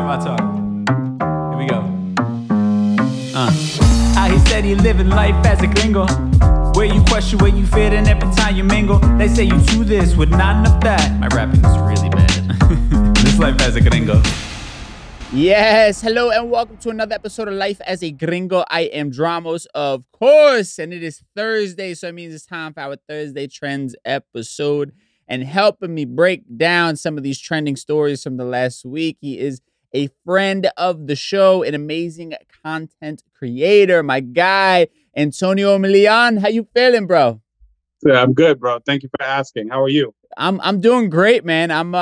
my talk. Here we go. How he said he living life as a gringo, where you question where you fit and every time you mingle. They say you do this with not enough that. My rapping is really bad. This life as a gringo. Yes, hello and welcome to another episode of Life as a Gringo. I am Dramos, of course, and it is Thursday, so it means it's time for our Thursday Trends episode. And helping me break down some of these trending stories from the last week, he is a friend of the show, an amazing content creator, my guy, Antonio Millian. How you feeling, bro? Yeah, I'm good, bro. Thank you for asking. How are you? I'm doing great, man. I'm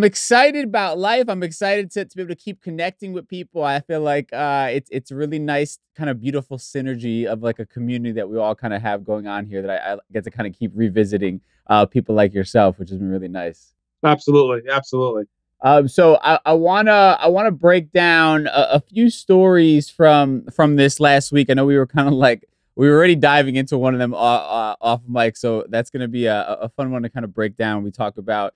excited about life. I'm excited to be able to keep connecting with people. I feel like it's a really nice, kind of beautiful synergy of like a community that we all kind of have going on here that I get to kind of keep revisiting people like yourself, which has been really nice. Absolutely. Absolutely. So I wanna break down a few stories from this last week. I know we were kind of like, we were already diving into one of them off mic. So that's going to be a fun one to kind of break down. We talk about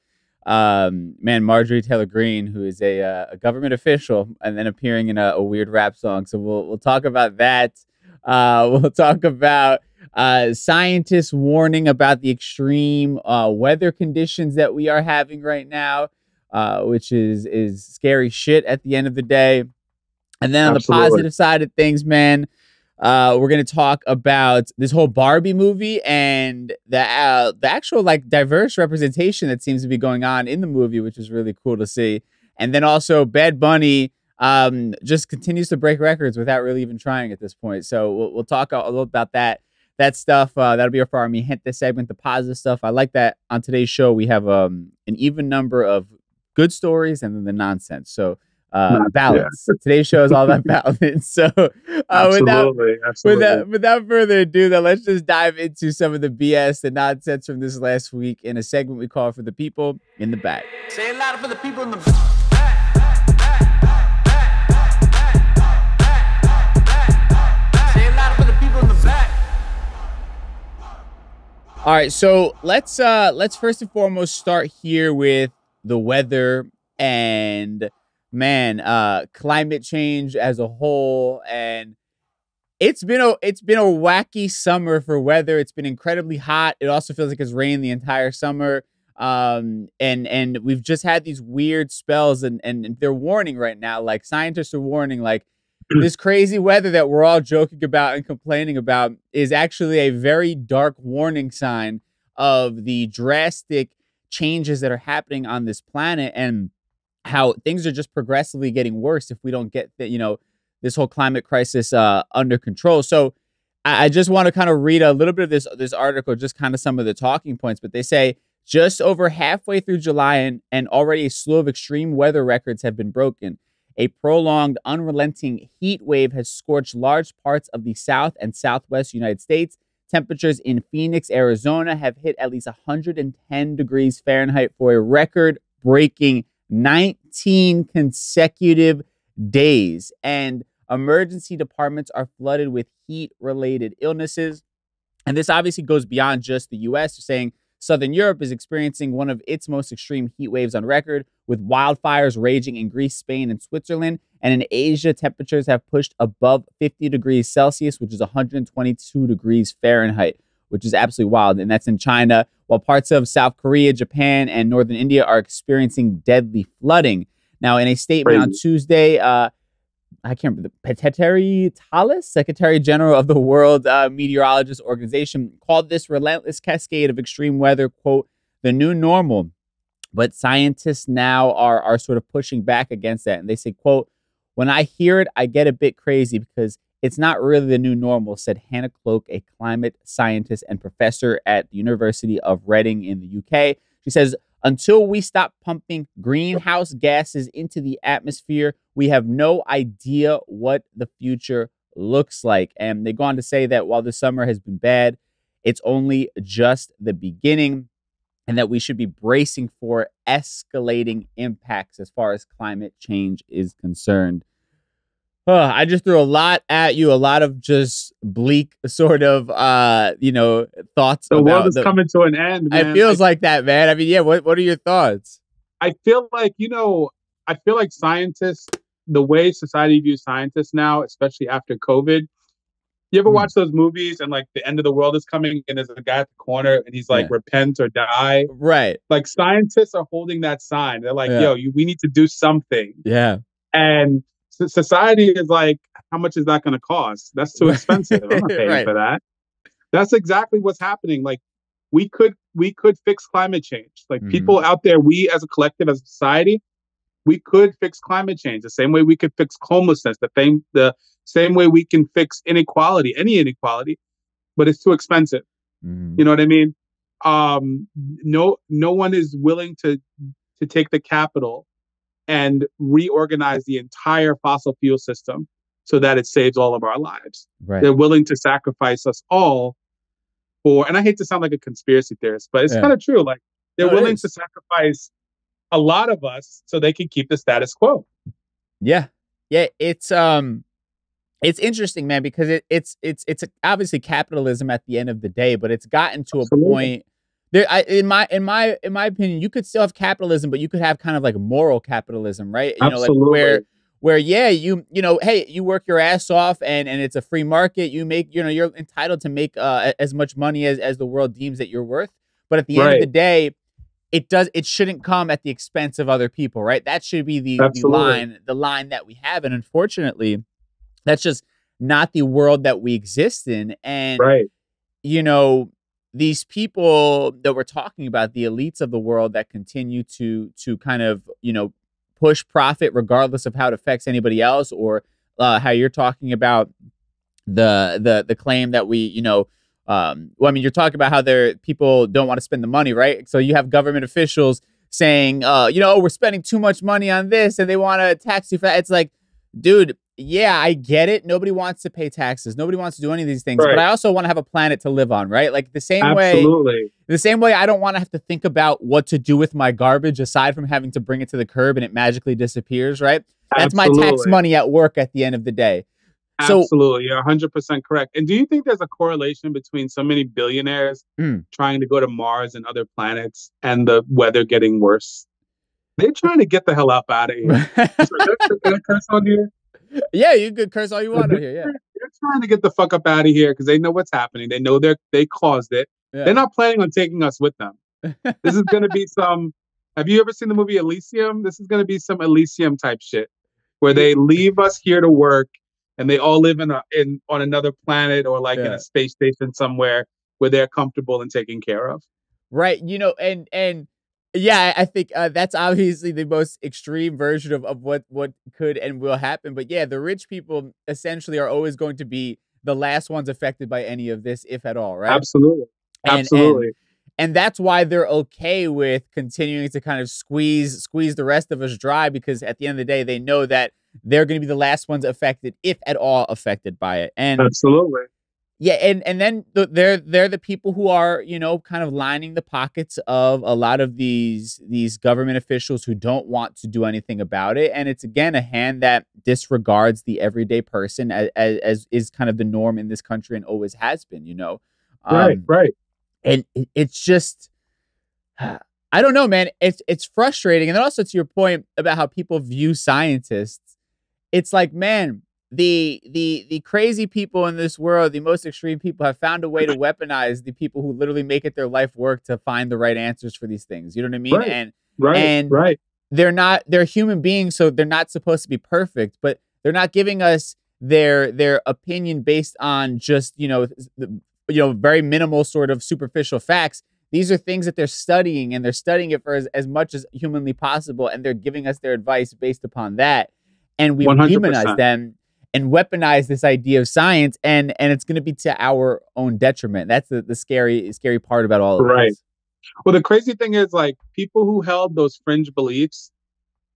Marjorie Taylor Greene, who is a government official and then appearing in a weird rap song. So we'll talk about that. We'll talk about scientists warning about the extreme weather conditions that we are having right now, which is scary shit at the end of the day. And then on Absolutely. the positive side of things, man, we're going to talk about this whole Barbie movie and the actual like diverse representation that seems to be going on in the movie, which is really cool to see. And then also Bad Bunny just continues to break records without really even trying at this point. So we'll talk a little about that stuff. That'll be for our Me Hint This segment, the positive stuff. I like that on today's show we have an even number of good stories and then the nonsense. So balance. Yeah. Today's show is all about balance. So absolutely. Without further ado, then let's just dive into some of the BS, the nonsense from this last week in a segment we call For the People in the Back. Say it louder for the people in the All right, so let's first and foremost start here with the weather and climate change as a whole. And it's been a wacky summer for weather. It's been incredibly hot. It also feels like it's rained the entire summer. And we've just had these weird spells and they're warning right now, like scientists are warning, like this crazy weather that we're all joking about and complaining about is actually a very dark warning sign of the drastic changes that are happening on this planet and how things are just progressively getting worse if we don't get this whole climate crisis under control. So I just want to kind of read a little bit of this article, just kind of some of the talking points. But they say just over halfway through July and already a slew of extreme weather records have been broken. A prolonged, unrelenting heat wave has scorched large parts of the South and Southwest United States. Temperatures in Phoenix, Arizona have hit at least 110 degrees Fahrenheit for a record-breaking 19 consecutive days. And emergency departments are flooded with heat-related illnesses. And this obviously goes beyond just the U.S. They're saying Southern Europe is experiencing one of its most extreme heat waves on record, with wildfires raging in Greece, Spain, and Switzerland. And in Asia, temperatures have pushed above 50 degrees Celsius, which is 122 degrees Fahrenheit, which is absolutely wild. And that's in China, while parts of South Korea, Japan, and northern India are experiencing deadly flooding. Now, in a statement on Tuesday, I can't remember, Petteri Talis, Secretary General of the World Meteorologist Organization, called this relentless cascade of extreme weather, quote, the new normal. But scientists now are sort of pushing back against that. And they say, quote, when I hear it, I get a bit crazy because it's not really the new normal, said Hannah Cloak, a climate scientist and professor at the University of Reading in the UK. She says, until we stop pumping greenhouse gases into the atmosphere, we have no idea what the future looks like. And they go on to say that while the summer has been bad, it's only just the beginning and that we should be bracing for escalating impacts as far as climate change is concerned. I just threw a lot at you, a lot of just bleak sort of, thoughts. The world is coming to an end, man. It feels like that, man. I mean, yeah, what are your thoughts? I feel like, I feel like scientists, the way society views scientists now, especially after COVID. You ever watch those movies and like the end of the world is coming and there's a guy at the corner and he's like, repent or die? Right. Like scientists are holding that sign. They're like, yo, we need to do something. Yeah. And society is like, how much is that going to cost? That's too expensive. I'm not paying for that. That's exactly what's happening. Like we could fix climate change. Like people out there, we as a collective, as a society, we could fix climate change the same way we could fix homelessness, the same way we can fix inequality, any inequality, but it's too expensive. You know what I mean? No one is willing to take the capital and reorganize the entire fossil fuel system so that it saves all of our lives. Right. They're willing to sacrifice us all for, and I hate to sound like a conspiracy theorist, but it's kind of true. Like they're willing to sacrifice a lot of us so they can keep the status quo. Yeah. Yeah. It's interesting, man, because it's obviously capitalism at the end of the day, but it's gotten to a point there. In my opinion, you could still have capitalism, but you could have kind of like moral capitalism, right? You know, like where you know, hey, you work your ass off and it's a free market. You make, you know, you're entitled to make as much money as the world deems that you're worth. But at the end of the day, it shouldn't come at the expense of other people, right? That should be the line that we have. And unfortunately, that's just not the world that we exist in. And, you know, these people that we're talking about, the elites of the world that continue to kind of, you know, push profit regardless of how it affects anybody else, or how you're talking about the claim that we, you know, well, I mean, you're talking about how people don't want to spend the money, right? So you have government officials saying, you know, we're spending too much money on this and they want to tax you for that. It's like, dude, yeah, I get it. Nobody wants to pay taxes. Nobody wants to do any of these things. But I also want to have a planet to live on, right? Like the same way I don't want to have to think about what to do with my garbage aside from having to bring it to the curb and it magically disappears, right? That's my tax money at work at the end of the day. Absolutely. You're 100% correct. And do you think there's a correlation between so many billionaires trying to go to Mars and other planets and the weather getting worse? They're trying to get the hell up out of here. Can I curse on here? Yeah, you could curse all you want on here. Yeah, they're trying to get the fuck up out of here because they know what's happening. They know they caused it. Yeah. They're not planning on taking us with them. This is going to be some. Have you ever seen the movie Elysium? This is going to be some Elysium type shit where they leave us here to work and they all live on another planet or like in a space station somewhere where they're comfortable and taken care of. Right. You know, and. Yeah, I think that's obviously the most extreme version of what could and will happen. But yeah, the rich people essentially are always going to be the last ones affected by any of this, if at all, right? Absolutely. Absolutely. And that's why they're okay with continuing to kind of squeeze the rest of us dry, because at the end of the day, they know that they're going to be the last ones affected, if at all affected by it. And absolutely. Yeah, and then they're the people who are, you know, kind of lining the pockets of a lot of these government officials who don't want to do anything about it. And it's, again, a hand that disregards the everyday person as is kind of the norm in this country and always has been, you know. Right. And it's just, I don't know, man. It's frustrating. And then also to your point about how people view scientists, it's like, man, the crazy people in this world, the most extreme people, have found a way to weaponize the people who literally make it their life work to find the right answers for these things. You know what I mean? Right. They're human beings, so they're not supposed to be perfect, but they're not giving us their opinion based on just, you know, very minimal sort of superficial facts. These are things that they're studying, and they're studying it for as much as humanly possible, and they're giving us their advice based upon that. And we've 100%. demonized them and weaponize this idea of science, and it's going to be to our own detriment. That's the scary part about all of this. Well, the crazy thing is, like, people who held those fringe beliefs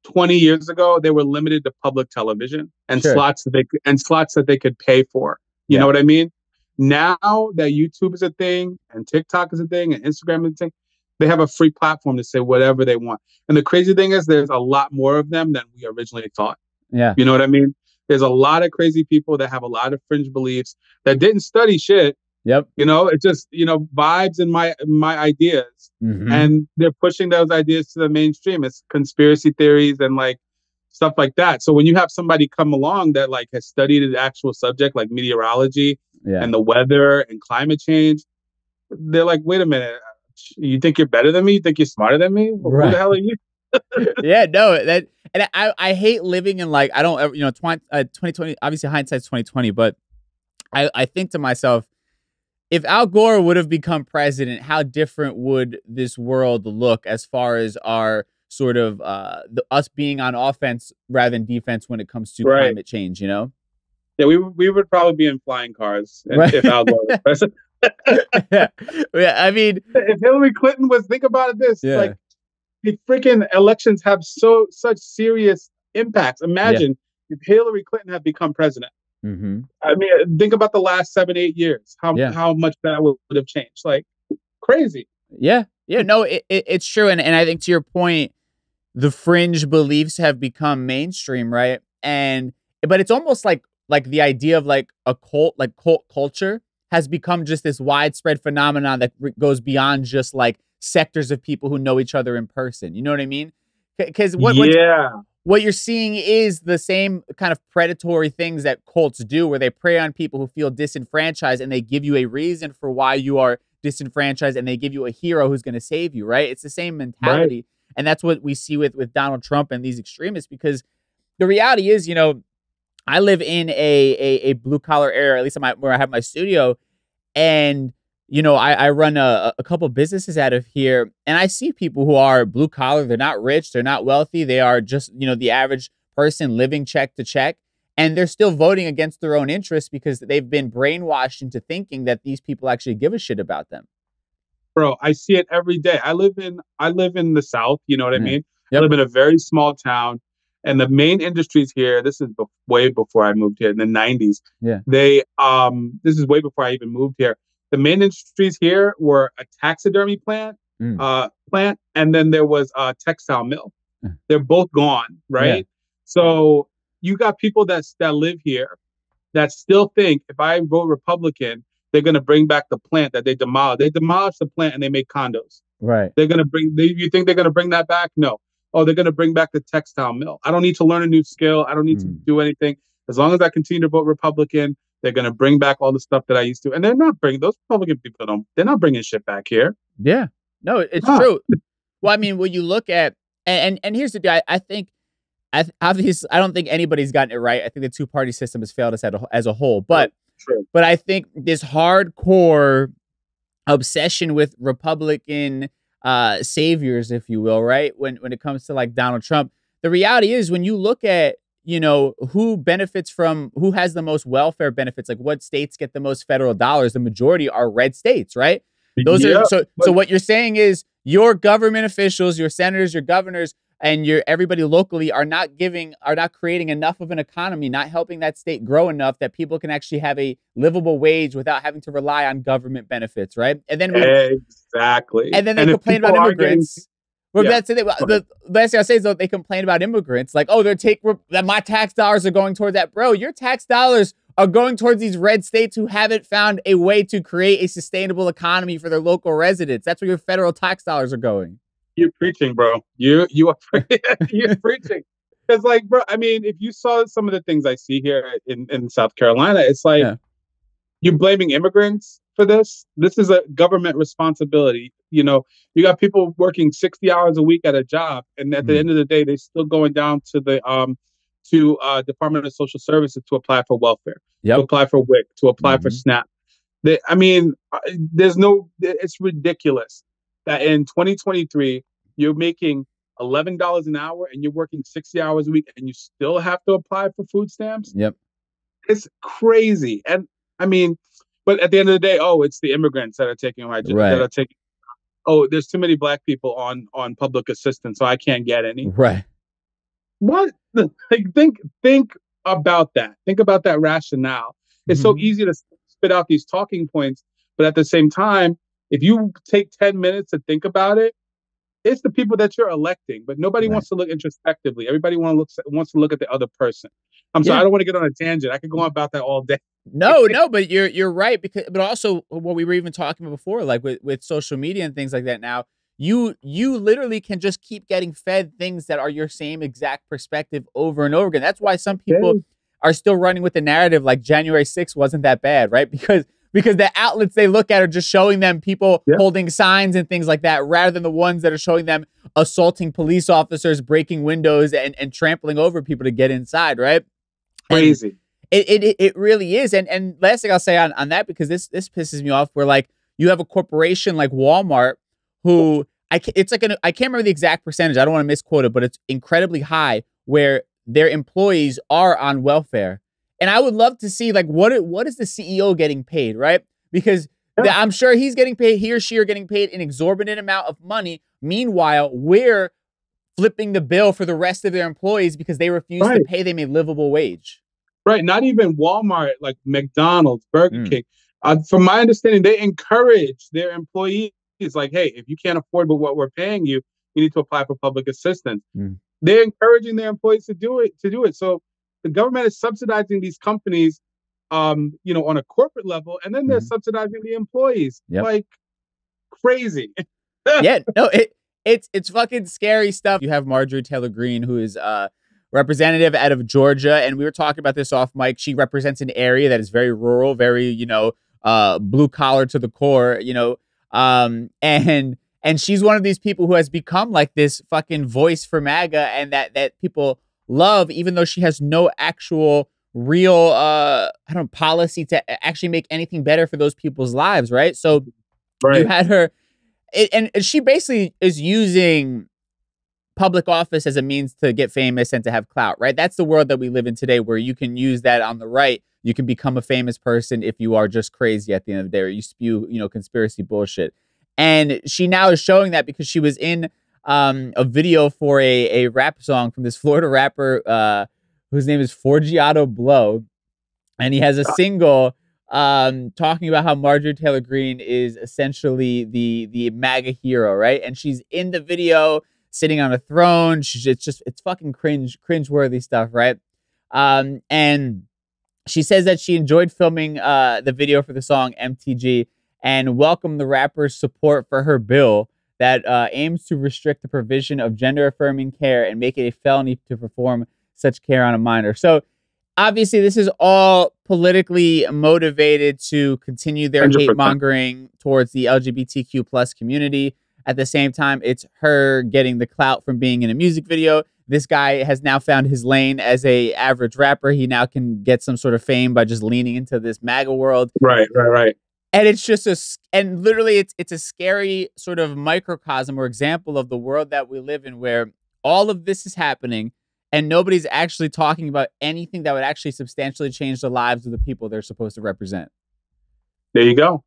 20 years ago, they were limited to public television and slots that they could pay for. You know what I mean? Now that YouTube is a thing and TikTok is a thing and Instagram is a thing, they have a free platform to say whatever they want. And the crazy thing is, there's a lot more of them than we originally thought. Yeah. You know what I mean? There's a lot of crazy people that have a lot of fringe beliefs that didn't study shit. Yep. You know, it's just, you know, vibes and my ideas. And they're pushing those ideas to the mainstream. It's conspiracy theories and like stuff like that. So when you have somebody come along that like has studied the actual subject like meteorology and the weather and climate change, they're like, wait a minute, you think you're better than me? You think you're smarter than me? Well, who the hell are you? No, that, and I hate living in like, I don't ever, 2020, obviously hindsight's 2020, but I think to myself, if Al Gore would have become president, how different would this world look as far as our sort of us being on offense rather than defense when it comes to climate change, Yeah, we would probably be in flying cars if Al Gore was president. I mean, if Hillary Clinton was, think about it like the freaking elections have such serious impacts. Imagine if Hillary Clinton had become president. I mean, think about the last 7-8 years, how much that would have changed. Like crazy. No, it's true. And I think to your point, the fringe beliefs have become mainstream, right? But it's almost like the idea of like a cult, like cult culture has become just this widespread phenomenon that goes beyond just like sectors of people who know each other in person. You know what I mean? Because what you're seeing is the same kind of predatory things that cults do, where they prey on people who feel disenfranchised and they give you a reason for why you are disenfranchised and they give you a hero who's going to save you, right? It's the same mentality. Right. And that's what we see with Donald Trump and these extremists, because the reality is, I live in a blue collar area, at least where I have my studio. And, I run a couple businesses out of here, and I see people who are blue collar. They're not rich. They're not wealthy. They are just, the average person living check to check. And they're still voting against their own interests because they've been brainwashed into thinking that these people actually give a shit about them. Bro, I see it every day. I live in the South. You know what I mean? Yep. I live in a very small town. And the main industries here, this is way before I moved here in the 90s. Yeah. This is way before I even moved here. The main industries here were a taxidermy plant, and then there was a textile mill. They're both gone, right? Yeah. So you got people that live here that still think if I vote Republican, they're going to bring back the plant that they demolished. They demolished the plant and they make condos. Right. They're going to you think they're going to bring that back? No. Oh, they're going to bring back the textile mill. I don't need to learn a new skill. I don't need to do anything. As long as I continue to vote Republican, they're going to bring back all the stuff that I used to. And they're not bringing, those Republican people they're not bringing shit back here. Yeah. No, it's true. Well, I mean, when you look at, and here's the deal, I think, obviously, I don't think anybody's gotten it right. I think the two-party system has failed us as a whole. But I think this hardcore obsession with Republican saviors, if you will, right? When it comes to like Donald Trump, the reality is when you look at, who benefits from, who has the most welfare benefits, like what states get the most federal dollars, the majority are red states, right? Those are so what you're saying is your government officials, your senators, your governors, and everybody locally are not creating enough of an economy, not helping that state grow enough that people can actually have a livable wage without having to rely on government benefits, right? And then exactly. And then they complain about immigrants. That's the last thing I say is though they complain about immigrants, like, oh, that my tax dollars are going toward that. Bro, your tax dollars are going towards these red states who haven't found a way to create a sustainable economy for their local residents. That's where your federal tax dollars are going. You're preaching, bro. You are you're preaching. Because, like, bro, I mean, if you saw some of the things I see here in South Carolina, it's like you're blaming immigrants for this. This is a government responsibility. You got people working 60 hours a week at a job, and at the end of the day, they're still going down to the Department of Social Services to apply for welfare, to apply for WIC, to apply for SNAP. It's ridiculous that in 2023, you're making $11 an hour and you're working 60 hours a week and you still have to apply for food stamps. Yep. It's crazy. And I mean, but at the end of the day, it's the immigrants that are taking my job. Right. There's too many black people on public assistance, so I can't get any. Right. What? Like, think about that. Think about that rationale. It's so easy to spit out these talking points, but at the same time, if you take 10 minutes to think about it, it's the people that you're electing, but nobody wants to look introspectively. Everybody wants to look at the other person. I'm sorry, I don't want to get on a tangent. I could go on about that all day. No, but you're right, but also what we were even talking about before, like with social media and things like that now, you literally can just keep getting fed things that are your same exact perspective over and over again. That's why some people are still running with the narrative like January 6th wasn't that bad, right? Because the outlets they look at are just showing them people holding signs and things like that, rather than the ones that are showing them assaulting police officers, breaking windows, and trampling over people to get inside, right? Crazy. It really is. And last thing I'll say on that, because this pisses me off, where like you have a corporation like Walmart who I can't remember the exact percentage. I don't want to misquote it, but it's incredibly high, where their employees are on welfare. And I would love to see like what is the CEO getting paid, right? Because I'm sure he or she are getting paid an exorbitant amount of money. Meanwhile, we're flipping the bill for the rest of their employees because they refuse to pay them a livable wage. Right. Not even Walmart, like McDonald's, Burger King. From my understanding, they encourage their employees, like, hey, if you can't afford what we're paying you, you need to apply for public assistance. They're encouraging their employees to do it. So the government is subsidizing these companies, on a corporate level, and then they're subsidizing the employees. Like crazy. It's fucking scary stuff. You have Marjorie Taylor Greene, who is representative out of Georgia, and we were talking about this off mic. She represents an area that is very rural, very blue collar to the core, and she's one of these people who has become like this fucking voice for MAGA, and that people love, even though she has no actual real policy to actually make anything better for those people's lives, right? So you had her, and she basically is using public office as a means to get famous and to have clout, right? That's the world that we live in today, where you can use that on the right. You can become a famous person if you are just crazy at the end of the day, or you spew, conspiracy bullshit. And she now is showing that because she was in a video for a rap song from this Florida rapper whose name is Forgiato Blow. And he has a single talking about how Marjorie Taylor Greene is essentially the MAGA hero, right? And she's in the video sitting on a throne. It's fucking cringeworthy stuff, right? And she says that she enjoyed filming the video for the song MTG and welcomed the rapper's support for her bill that aims to restrict the provision of gender-affirming care and make it a felony to perform such care on a minor. So obviously this is all politically motivated to continue their 100%. Hate-mongering towards the LGBTQ plus community. At the same time, it's her getting the clout from being in a music video. This guy has now found his lane as a average rapper. He now can get some sort of fame by just leaning into this MAGA world. Right. And it's just literally it's a scary sort of microcosm or example of the world that we live in, where all of this is happening and nobody's actually talking about anything that would actually substantially change the lives of the people they're supposed to represent. There you go.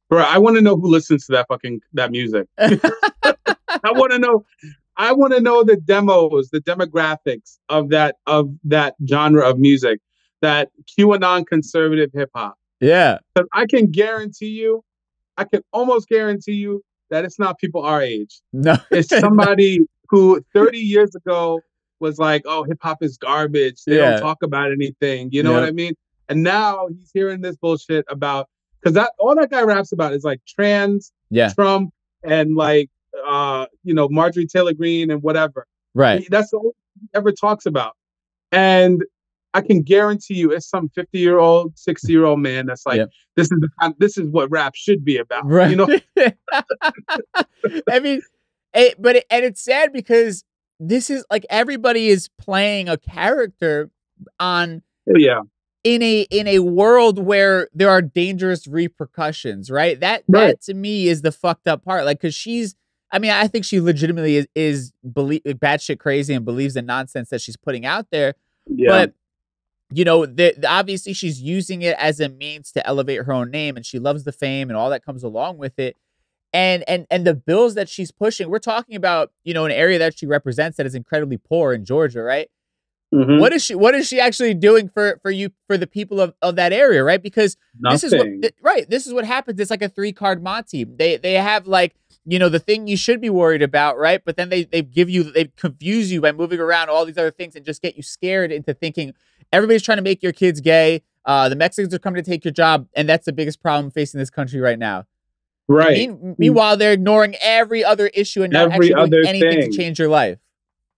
Bro, I want to know who listens to that music. I want to know the demos, the demographics of that genre of music, that QAnon conservative hip hop. Yeah. Because I can almost guarantee you that it's not people our age. No. It's somebody who 30 years ago was like, oh, hip hop is garbage. They don't talk about anything. You know what I mean? And now he's hearing this bullshit about, because all that guy raps about is like trans, Trump, and like Marjorie Taylor Greene and whatever. Right. That's the only thing he ever talks about. And I can guarantee you it's some 50-year-old, 60-year-old man that's like, this is what rap should be about. Right. I mean, it's sad because this is like everybody is playing a character on in a world where there are dangerous repercussions, right? That to me is the fucked up part. Like, because I think she legitimately is batshit crazy and believes the nonsense that she's putting out there. Yeah. But obviously she's using it as a means to elevate her own name, and she loves the fame and all that comes along with it. And the bills that she's pushing, we're talking about, an area that she represents that is incredibly poor in Georgia, right? Mm-hmm. What is she actually doing for the people of that area, right? Because this is what happens. It's like a 3-card Monty. They have like, the thing you should be worried about, right? But then they confuse you by moving around all these other things and just get you scared into thinking everybody's trying to make your kids gay. The Mexicans are coming to take your job, and that's the biggest problem facing this country right now. Right. Meanwhile, they're ignoring every other issue and not Every actually doing other anything to thing. change your life.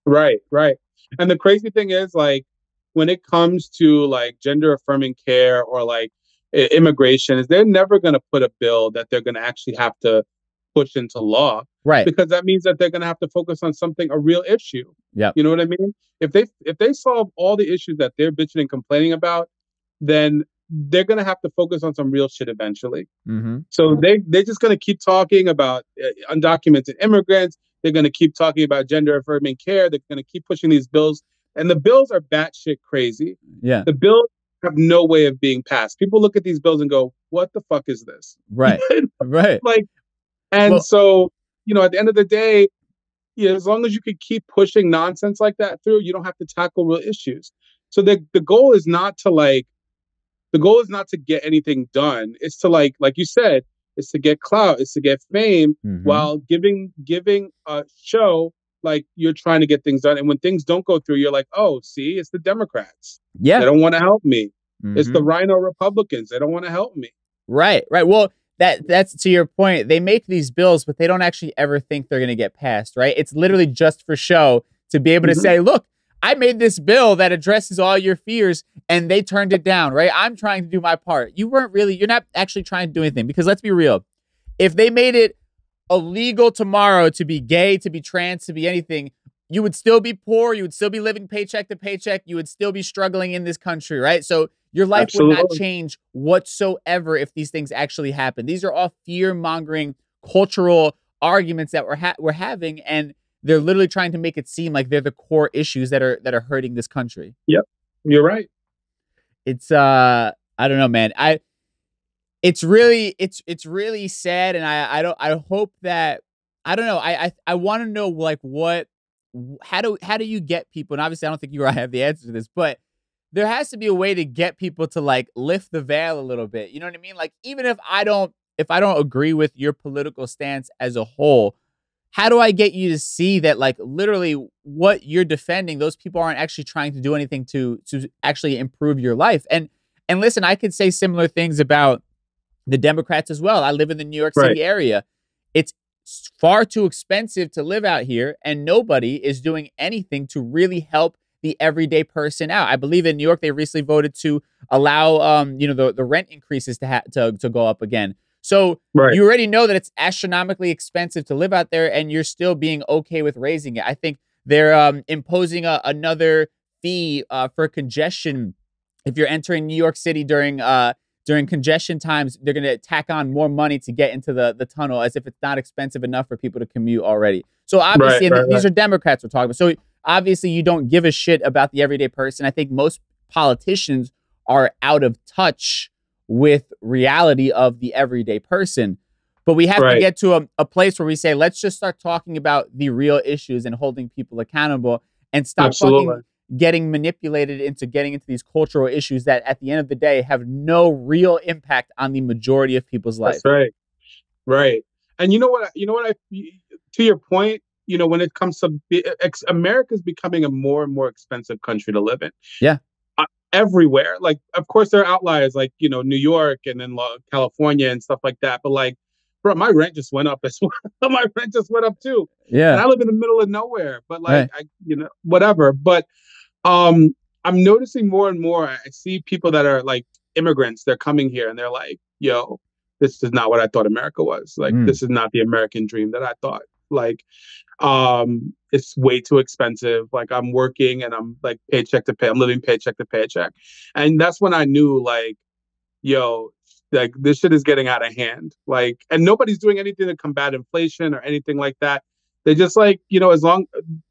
Right. Right. And the crazy thing is, like, when it comes to like gender affirming care or like immigration, is they're never going to put a bill that they're going to actually have to push into law, Right. because that means that they're going to have to focus on something, a real issue. Yeah. You know what I mean? If they solve all the issues that they're bitching and complaining about, then they're going to have to focus on some real shit eventually. Mm-hmm. So they're just going to keep talking about undocumented immigrants. They're going to keep talking about gender affirming care. They're going to keep pushing these bills, and the bills are batshit crazy. Yeah. The bills have no way of being passed. People look at these bills and go, "What the fuck is this?" Right. Right. Like, and so, at the end of the day, as long as you can keep pushing nonsense like that through, you don't have to tackle real issues. So the goal is not to get anything done. It's to like you said, it's to get clout, it's to get fame, while giving a show like you're trying to get things done. And when things don't go through, you're like, oh, see, it's the Democrats. Yeah. They don't want to help me. It's the Rhino Republicans. They don't want to help me. Right. Right. Well, that's to your point. They make these bills, but they don't actually ever think they're going to get passed. Right. It's literally just for show to be able to say, look, I made this bill that addresses all your fears and they turned it down, right? I'm trying to do my part. You're not actually trying to do anything, because let's be real. If they made it illegal tomorrow to be gay, to be trans, to be anything, you would still be poor. You would still be living paycheck to paycheck. You would still be struggling in this country, right? So your life would not change whatsoever if these things actually happen. These are all fear-mongering cultural arguments that we're having, and they're literally trying to make it seem like they're the core issues that are hurting this country. Yep, you're right. It's I don't know, man. It's really sad, and I hope that I don't know. I want to know like how do you get people? And obviously, I don't think you or I have the answer to this, but there has to be a way to get people to like lift the veil a little bit. You know what I mean? Like, even if I don't agree with your political stance as a whole, how do I get you to see that, like, literally what you're defending, those people aren't actually trying to do anything to actually improve your life? And listen, I could say similar things about the Democrats as well. I live in the New York City area. It's far too expensive to live out here, and nobody is doing anything to really help the everyday person out. I believe in New York, they recently voted to allow, the rent increases to go up again. So you already know that it's astronomically expensive to live out there, and you're still being okay with raising it. I think they're imposing another fee for congestion. If you're entering New York City during congestion times, they're going to tack on more money to get into the tunnel, as if it's not expensive enough for people to commute already. So obviously, these are Democrats we're talking about. So obviously, you don't give a shit about the everyday person. I think most politicians are out of touch with reality of the everyday person. But we have to get to a place where we say, let's just start talking about the real issues and holding people accountable, and stop fucking getting manipulated into getting into these cultural issues that at the end of the day have no real impact on the majority of people's life. That's right. Right. And you know what, to your point, when it comes to America's becoming a more and more expensive country to live in. Yeah. Everywhere. Like, of course, there are outliers like, New York and then California and stuff like that. But like, bro, my rent just went up as well. My rent just went up too. Yeah. And I live in the middle of nowhere, but like, whatever. But I'm noticing more and more, I see people that are like immigrants. They're coming here and they're like, yo, this is not what I thought America was. Like, this is not the American dream that I thought. Like, it's way too expensive. Like, I'm working and I'm like paycheck to pay. I'm living paycheck to paycheck. And that's when I knew, like, yo, like, this shit is getting out of hand. Like, and nobody's doing anything to combat inflation or anything like that. They just like, as long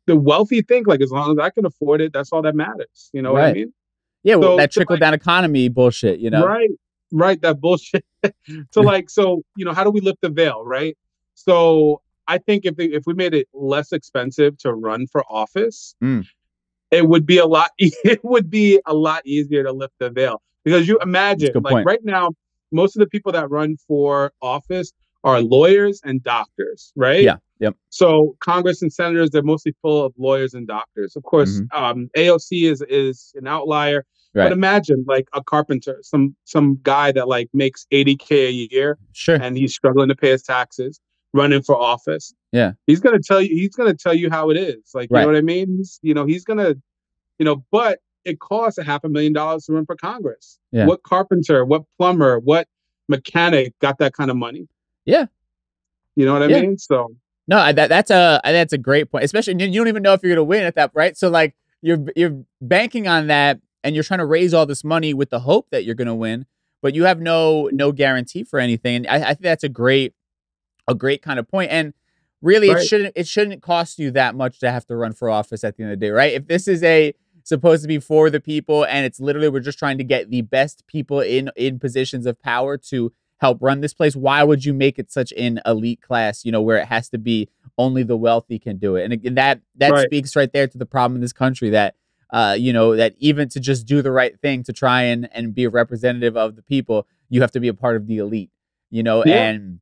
the wealthy think like, as long as I can afford it, that's all that matters. You know what I mean? Yeah. Well, that trickle down economy bullshit, Right. That bullshit. So like, how do we lift the veil? Right. So I think if we made it less expensive to run for office, it would be a lot easier to lift the veil, because you imagine, like, right now, most of the people that run for office are lawyers and doctors, right? Yeah. Yep. So Congress and senators, they're mostly full of lawyers and doctors. Of course, AOC is an outlier. But imagine like a carpenter, some guy that like makes $80K a year, sure, and he's struggling to pay his taxes, running for office. Yeah, he's gonna tell you how it is. Like, you know what I mean? He's gonna, but it costs $500,000 to run for Congress. Yeah. What carpenter, what plumber, what mechanic got that kind of money? Yeah. You know what I mean? So no, that's a great point. Especially you don't even know if you're gonna win at that, right? So like you're banking on that, and you're trying to raise all this money with the hope that you're gonna win, but you have no guarantee for anything. And I think that's a great kind of point. And really, it shouldn't cost you that much to have to run for office at the end of the day, right? If this is supposed to be for the people, and it's literally we're just trying to get the best people in positions of power to help run this place, why would you make it such an elite class, where it has to be only the wealthy can do it? And again, that speaks right there to the problem in this country, that that even to just do the right thing, to try and be a representative of the people, you have to be a part of the elite, and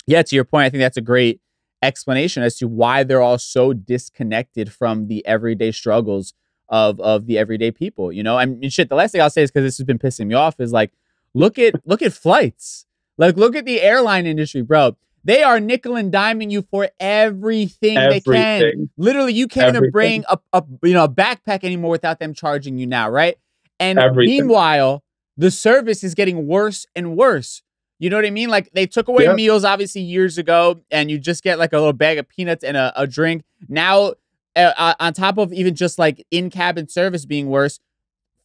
to your point, I think that's a great explanation as to why they're all so disconnected from the everyday struggles of the everyday people. I mean, shit, the last thing I'll say is, because this has been pissing me off, is like, look at flights. Like, look at the airline industry, bro. They are nickel and diming you for everything they can. Literally, you can't even bring a backpack anymore without them charging you now, right? And meanwhile, the service is getting worse and worse. You know what I mean? Like, they took away meals, obviously, years ago, and you just get like a little bag of peanuts and a drink. Now, on top of even just like in-cabin service being worse,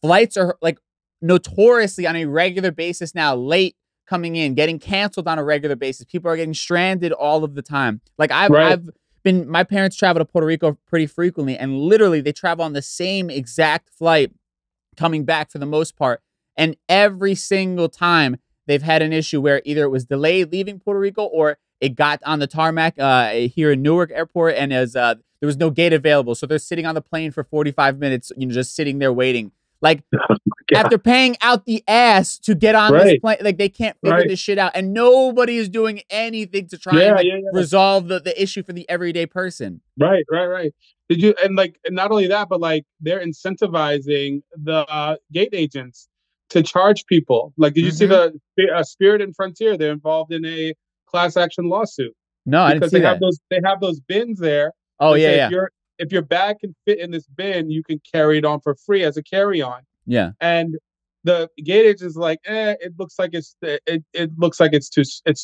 flights are like notoriously on a regular basis now late coming in, getting canceled on a regular basis. People are getting stranded all of the time. Like my parents travel to Puerto Rico pretty frequently, and literally they travel on the same exact flight coming back for the most part. And every single time they've had an issue where either it was delayed leaving Puerto Rico, or it got on the tarmac here in Newark Airport, and there was no gate available. So they're sitting on the plane for 45 minutes, just sitting there waiting. Like, after paying out the ass to get on this plane, like, they can't figure this shit out. And nobody is doing anything to try and resolve the issue for the everyday person. Right. Did you, and not only that, but like, they're incentivizing the gate agents to charge people. Like, did you see the Spirit and Frontier? They're involved in a class action lawsuit. No, I didn't see that. They have those bins there. Oh, yeah. If your bag can fit in this bin, you can carry it on for free as a carry-on. Yeah. And the gate agent is like, it looks like it's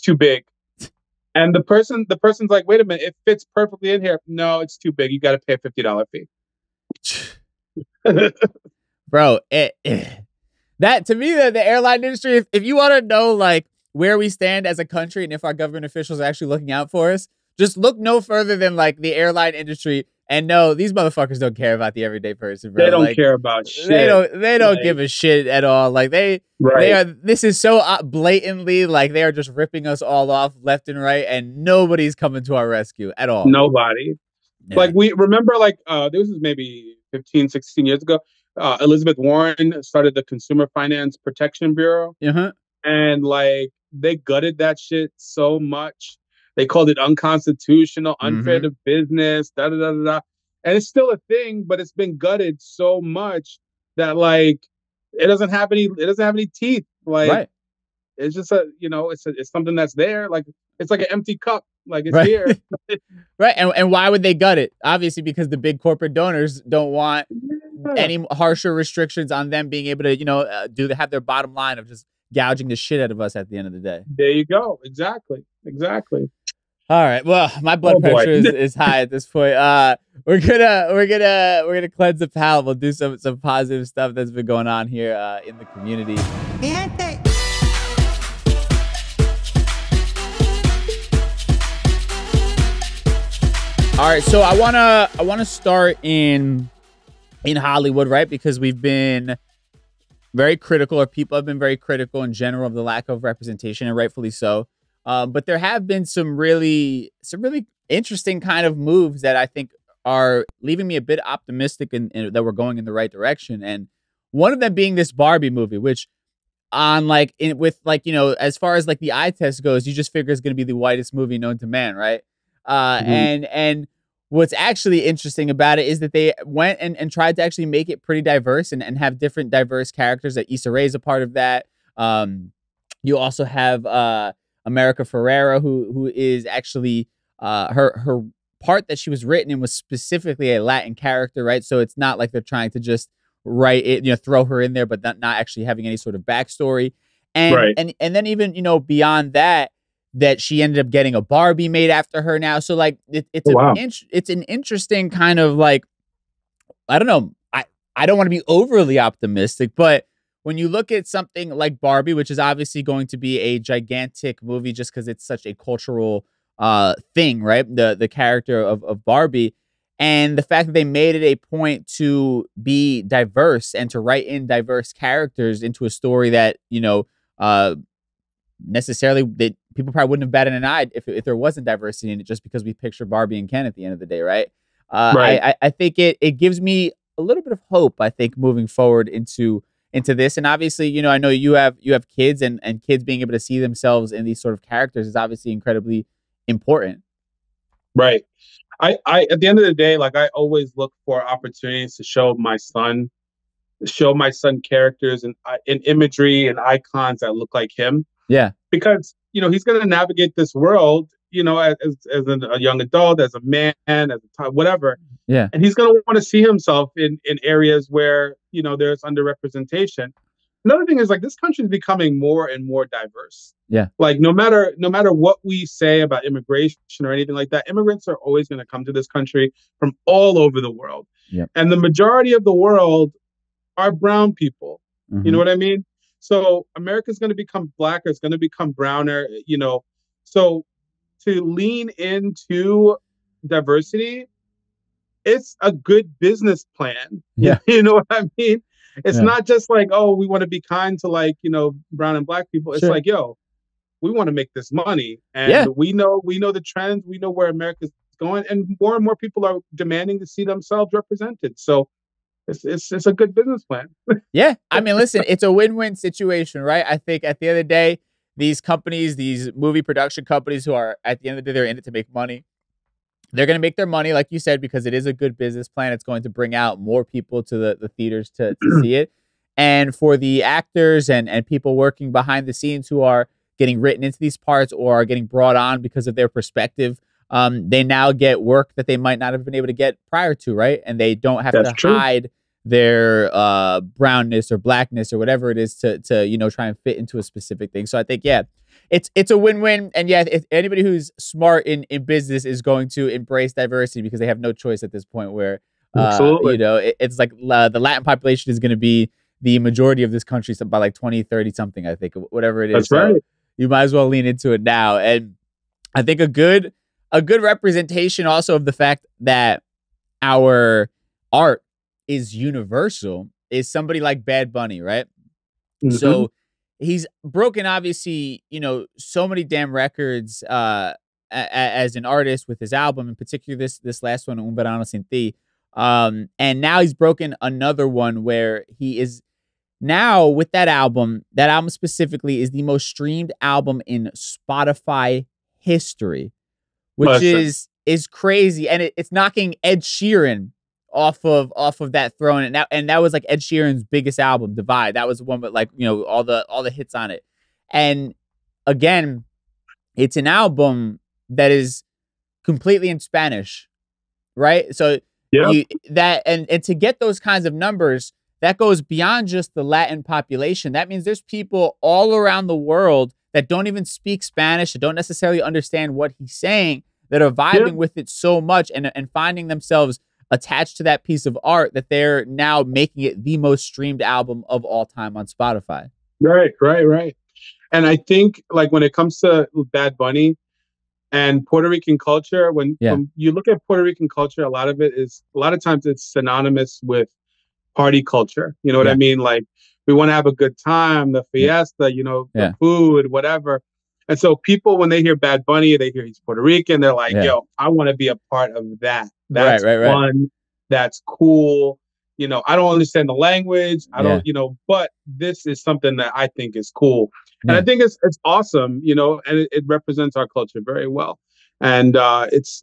too big. And the person's like, wait a minute, it fits perfectly in here. No, it's too big. You got to pay a $50 fee. Bro, that to me, the airline industry, if you want to know like where we stand as a country and if our government officials are actually looking out for us, just look no further than like the airline industry. And no, these motherfuckers don't care about the everyday person, bro. They don't care about shit. They don't give a shit at all. Like, they are, this is so blatantly, like, they are just ripping us all off left and right, and nobody's coming to our rescue at all. Nobody. Yeah. Like, we remember, like, this was maybe 15, 16 years ago. Elizabeth Warren started the Consumer Finance Protection Bureau. And like, they gutted that shit so much. They called it unconstitutional, unfair to business, And it's still a thing, but it's been gutted so much that like it doesn't have any teeth. Like, it's just it's something that's there. Like, it's like an empty cup. Like, it's here. Right. And why would they gut it? Obviously, because the big corporate donors don't want any harsher restrictions on them being able to, have their bottom line of just gouging the shit out of us at the end of the day. There you go. Exactly. All right. Well, my blood pressure is high at this point. We're gonna cleanse the palate. We'll do some positive stuff that's been going on here in the community. All right. So I wanna start in Hollywood, right? Because we've been very critical, or people have been very critical in general, of the lack of representation, and rightfully so. But there have been some really interesting kind of moves that I think are leaving me a bit optimistic and that we're going in the right direction. And one of them being this Barbie movie, which as far as like the eye test goes, you just figure it's going to be the whitest movie known to man, right? And what's actually interesting about it is that they went and tried to actually make it pretty diverse and have different diverse characters. That Issa Rae is a part of that. You also have America Ferrera, who is actually her part that she was written in was specifically a Latin character, right? So it's not like they're trying to just write it, throw her in there, but not actually having any sort of backstory. And Right. and then even beyond that she ended up getting a Barbie made after her now. So like it's wow. It's an interesting kind of like, I don't know. I don't want to be overly optimistic, but when you look at something like Barbie, which is obviously going to be a gigantic movie just because it's such a cultural thing, right? The character of Barbie, and the fact that they made it a point to be diverse and to write in diverse characters into a story that necessarily that people probably wouldn't have batted an eye if there wasn't diversity in it, just because we picture Barbie and Ken at the end of the day, right? Right. I think it gives me a little bit of hope, I think, moving forward into this. And obviously, I know you have kids, and kids being able to see themselves in these sort of characters is obviously incredibly important. Right. I at the end of the day, like, I always look for opportunities to show my son characters and imagery and icons that look like him. Yeah. Because he's going to navigate this world, as a young adult, as a man, as a whatever. Yeah. And he's going to want to see himself in areas where there's underrepresentation. Another thing is, like, this country is becoming more and more diverse. Yeah. Like, no matter what we say about immigration or anything like that, immigrants are always going to come to this country from all over the world. Yeah. And the majority of the world are brown people. Mm-hmm. You know what I mean? So America's going to become blacker. It's going to become browner. So to lean into diversity, it's a good business plan. Yeah. You know what I mean? It's not just like, oh, we want to be kind to, like, brown and black people. It's like, yo, we want to make this money. And we know the trends. We know where America's going. And more people are demanding to see themselves represented. So it's a good business plan. Yeah. I mean, listen, it's a win-win situation, right? I think at the end of the day, these companies, these movie production companies who are, at the end of the day, they're in it to make money. They're going to make their money, like you said, because it is a good business plan. It's going to bring out more people to the theaters to see it. And for the actors and people working behind the scenes who are getting written into these parts or are getting brought on because of their perspective, they now get work that they might not have been able to get prior to, right? And they don't have to hide their brownness or blackness or whatever it is to try and fit into a specific thing. So I think, it's a win-win. And if anybody who's smart in business is going to embrace diversity, because they have no choice at this point, where it's like the Latin population is going to be the majority of this country by like 2030 something, I think, whatever it is. That's right. So you might as well lean into it now. And I think a good representation also of the fact that our art is universal is somebody like Bad Bunny, right? Mm-hmm. So he's broken, obviously, so many damn records as an artist with his album, in particular this last one, Un Verano Sin Ti. And now he's broken another one where he is now with that album specifically is the most streamed album in Spotify history, which is crazy. And it's knocking Ed Sheeran off of that throne, and that was like Ed Sheeran's biggest album, Divide. That was the one with, like, all the hits on it. And again, it's an album that is completely in Spanish, right? So and to get those kinds of numbers, that goes beyond just the Latin population. That means there's people all around the world that don't even speak Spanish, that don't necessarily understand what he's saying, that are vibing with it so much and finding themselves attached to that piece of art that they're now making it the most streamed album of all time on Spotify. Right. And I think, like, when it comes to Bad Bunny and Puerto Rican culture, when you look at Puerto Rican culture, a lot of times it's synonymous with party culture. You know what I mean? Like, we want to have a good time, the fiesta, the food, whatever. And so people, when they hear Bad Bunny, they hear he's Puerto Rican, they're like, yo, I want to be a part of that. That's fun. That's cool. I don't understand the language. I don't, but this is something that I think is cool. And I think it's awesome, and it represents our culture very well. And it's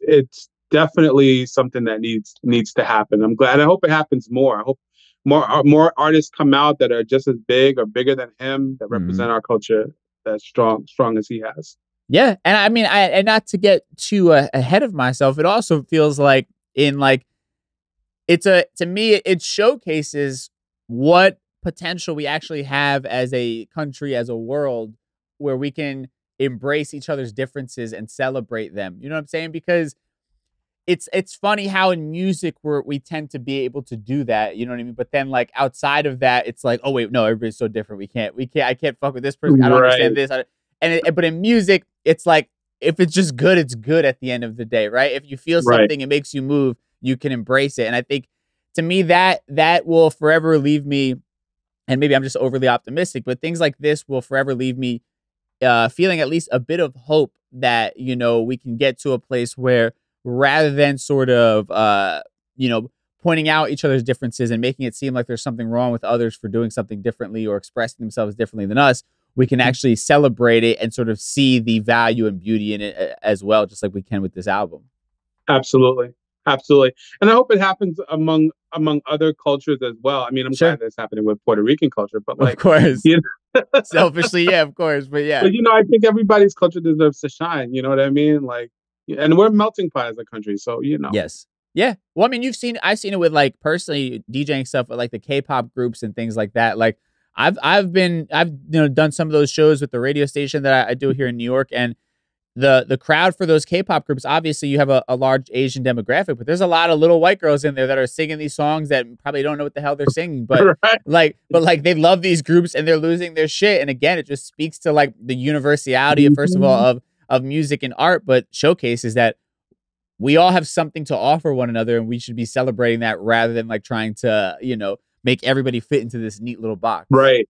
definitely something that needs to happen. I'm glad. I hope it happens more. I hope more artists come out that are just as big or bigger than him, that represent our culture as strong as he has. Yeah, and I mean, and not to get too ahead of myself, it also feels like to me it showcases what potential we actually have as a country, as a world, where we can embrace each other's differences and celebrate them. You know what I'm saying? Because it's funny how in music we tend to be able to do that. You know what I mean? But then like outside of that, it's like, oh wait, no, everybody's so different. I can't fuck with this person. I don't understand this. But in music, it's like, if it's just good, it's good at the end of the day, right? If you feel something, it makes you move, you can embrace it. And I think to me that will forever leave me, and maybe I'm just overly optimistic, but things like this will forever leave me feeling at least a bit of hope that, you know, we can get to a place where, rather than sort of, pointing out each other's differences and making it seem like there's something wrong with others for doing something differently or expressing themselves differently than us, we can actually celebrate it and sort of see the value and beauty in it as well, just like we can with this album. Absolutely. And I hope it happens among other cultures as well. I mean, I'm glad that's happening with Puerto Rican culture, but like, of course, you know, selfishly, yeah, of course, but yeah. But you know, I think everybody's culture deserves to shine. You know what I mean? Like, and we're a melting pot as a country, so you know. Yes. Yeah. Well, I mean, I've seen it with like personally DJing stuff with like the K-pop groups and things like that. Like I've done some of those shows with the radio station that I do here in New York, and the crowd for those K-pop groups, obviously you have a large Asian demographic, but there's a lot of little white girls in there that are singing these songs that probably don't know what the hell they're singing, but but they love these groups and they're losing their shit. And again, it just speaks to like the universality of, first of all, of music and art, but showcases that we all have something to offer one another, and we should be celebrating that rather than like trying to, make everybody fit into this neat little box. Right.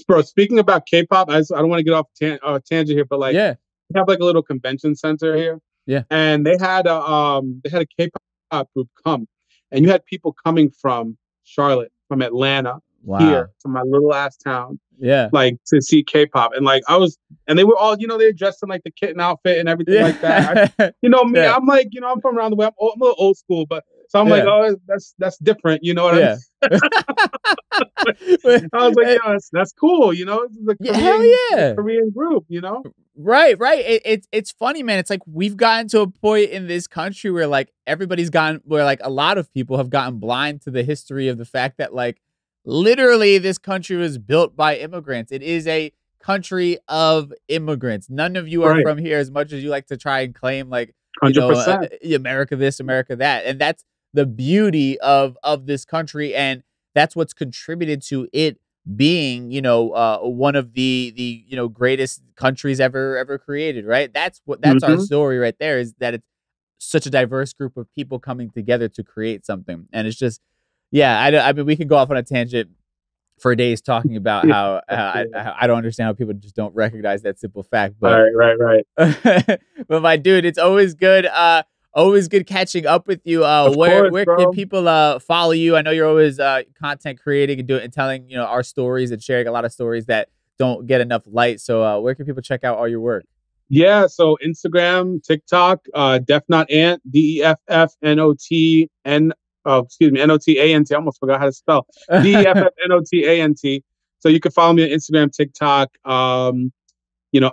Bro, speaking about K-pop, I don't want to get off tangent here, but like, we have like a little convention center here. Yeah. And they had a K-pop group come, and you had people coming from Charlotte, from Atlanta, here to my little ass town. Yeah. Like to see K-pop. And like and they were all, they're dressed in like the kitten outfit and everything like that. Me, I'm like, I'm from around the way. I'm a little old school, but so I'm like, oh, that's different. You know what I mean? I was like, that's cool. This is a Korean group, Right. It's funny, man. It's like we've gotten to a point in this country where like where like a lot of people have gotten blind to the history of the fact that like literally this country was built by immigrants. It is a country of immigrants. None of you are from here, as much as you like to try and claim like 100%. America this, America that. And that's the beauty of this country, and that's what's contributed to it being, one of the greatest countries ever created, right? That's our story right there, is that it's such a diverse group of people coming together to create something. And it's just, I mean, we could go off on a tangent for days talking about how I don't understand how people just don't recognize that simple fact. But right. But my dude, it's always good. Always good catching up with you. Where can people follow you? I know you're always content creating and telling our stories and sharing a lot of stories that don't get enough light. So where can people check out all your work? Yeah, so Instagram, TikTok, DeffNotAnt, DEFFNOTN. NOTANT. I almost forgot how to spell. DEFFNOTANT. So you can follow me on Instagram, TikTok.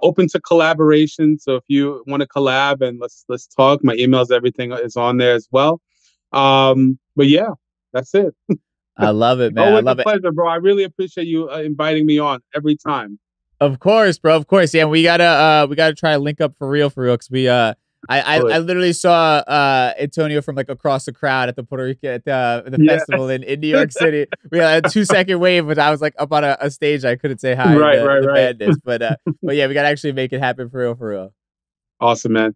Open to collaboration. So if you want to collab and let's talk, my emails, everything is on there as well. But yeah, that's it. I love it, man. Always a pleasure, bro. I really appreciate you inviting me on every time. Of course, bro. Of course. Yeah, we gotta try to link up for real, because we I literally saw Antonio from like across the crowd at the Puerto Rico at the festival in New York City. We had a 2-second wave, but I was like up on a stage. I couldn't say hi. The madness. But yeah, we gotta actually make it happen for real. Awesome, man.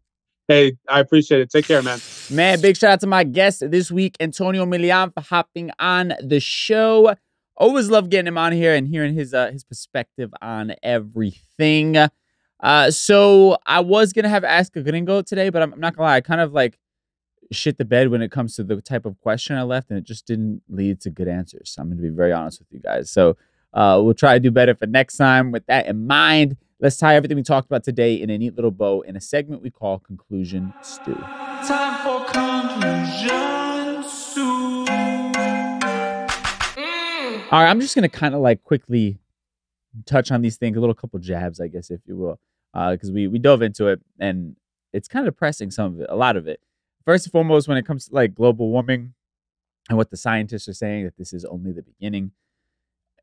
Hey, I appreciate it. Take care, man. Man, big shout out to my guest this week, Antonio Millian, for hopping on the show. Always love getting him on here and hearing his perspective on everything. So I was going to have Ask a Gringo today, but I'm not gonna lie. I kind of like shit the bed when it comes to the type of question I left, and it just didn't lead to good answers. So I'm going to be very honest with you guys. So we'll try to do better for next time. With that in mind, let's tie everything we talked about today in a neat little bow in a segment we call Conclusion Stew. time for conclusions soon. All right, I'm just going to kind of like quickly touch on these things, a little couple jabs, I guess, if you will, because we dove into it, and it's kind of depressing, some of it, a lot of it. First and foremost, when it comes to like global warming and what the scientists are saying, that this is only the beginning.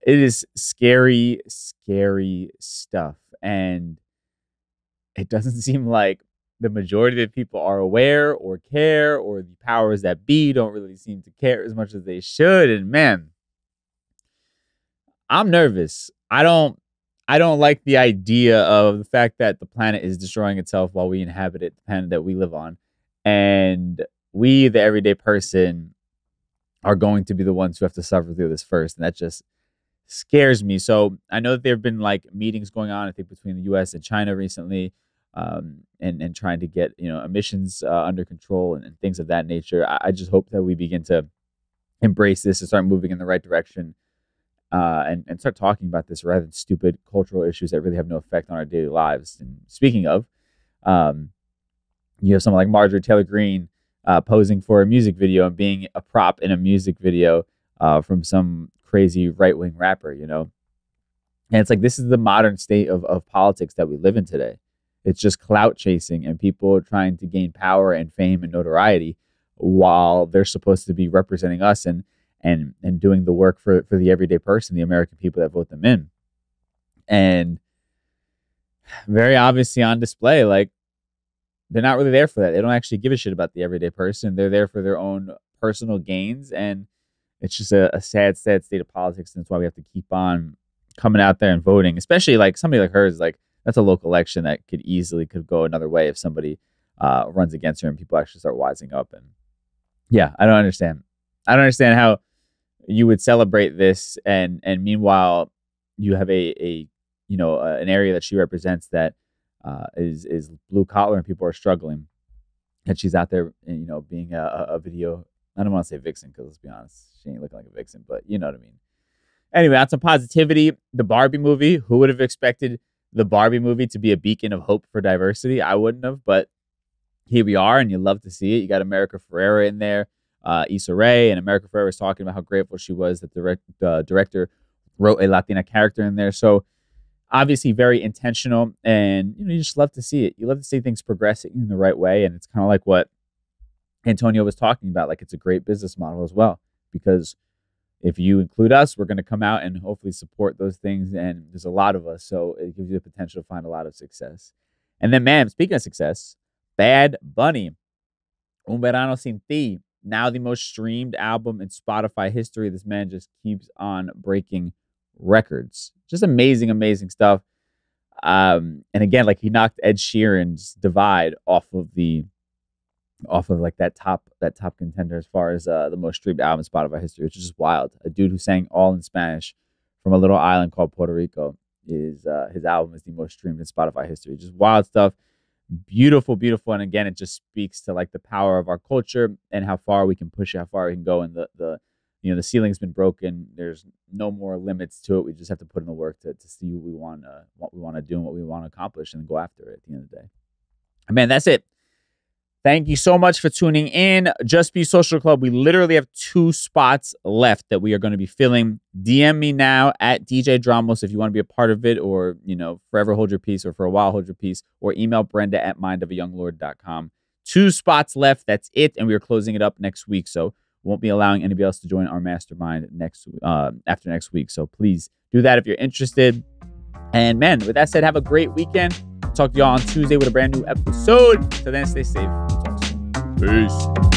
It is scary, scary stuff. And it doesn't seem like the majority of people are aware or care, or the powers that be don't really seem to care as much as they should. And man, I'm nervous. I don't like the idea of the fact that the planet is destroying itself while we inhabit it, the planet that we live on. And we, the everyday person, are going to be the ones who have to suffer through this first. And that just scares me. So I know that there have been like meetings going on, I think, between the US and China recently, and trying to get, emissions under control and things of that nature. I just hope that we begin to embrace this and start moving in the right direction, and start talking about this rather than stupid cultural issues that really have no effect on our daily lives. And speaking of, you have someone like Marjorie Taylor Greene posing for a music video and being a prop in a music video from some crazy right-wing rapper, And it's like, this is the modern state of politics that we live in today. It's just clout chasing and people trying to gain power and fame and notoriety while they're supposed to be representing us and doing the work for the everyday person, the American people that vote them in. And very obviously on display, like, they're not really there for that. They don't actually give a shit about the everyday person. They're there for their own personal gains. And it's just a sad, sad state of politics. And that's why we have to keep on coming out there and voting, especially like somebody like her is like, that's a local election that could go another way if somebody runs against her and people actually start wising up. And yeah, I don't understand. I don't understand how you would celebrate this. And meanwhile, you have an area that she represents that is blue collar and people are struggling. And she's out there, being a video. I don't want to say vixen because let's be honest, she ain't looking like a vixen, but you know what I mean. Anyway, on some positivity, the Barbie movie. Who would have expected the Barbie movie to be a beacon of hope for diversity? I wouldn't have, but here we are, and you love to see it. You got America Ferrera in there, Issa Rae, and America Ferrera was talking about how grateful she was that the director wrote a Latina character in there. So obviously very intentional, and you just love to see it. You love to see things progressing in the right way, and it's kind of like what Antonio was talking about. Like, it's a great business model as well, because if you include us, we're going to come out and hopefully support those things, and there's a lot of us, so it gives you the potential to find a lot of success. And then, man, speaking of success, Bad Bunny, Un Verano Sin Ti, now the most streamed album in Spotify history. This man just keeps on breaking records. Just amazing, amazing stuff. And again, like, he knocked Ed Sheeran's Divide off of like that top contender as far as the most streamed album in Spotify history, which is just wild. A dude who sang all in Spanish from a little island called Puerto Rico his album is the most streamed in Spotify history. Just wild stuff. Beautiful, beautiful. And again, it just speaks to like the power of our culture and how far we can push it, how far we can go. And the ceiling's been broken. There's no more limits to it. We just have to put in the work to see what we want to do and what we want to accomplish, and then go after it at the end of the day. And man, that's it. Thank you so much for tuning in. Just Be Social Club. We literally have 2 spots left that we are going to be filling. DM me now at DJ Dramos if you want to be a part of it, or, forever hold your peace, or for a while hold your peace, or email Brenda at mindofayounglord.com. 2 spots left. That's it. And we are closing it up next week. So won't be allowing anybody else to join our mastermind after next week. So please do that if you're interested. And man, with that said, have a great weekend. Talk to y'all on Tuesday with a brand new episode. Till then, stay safe. Talk soon. Peace.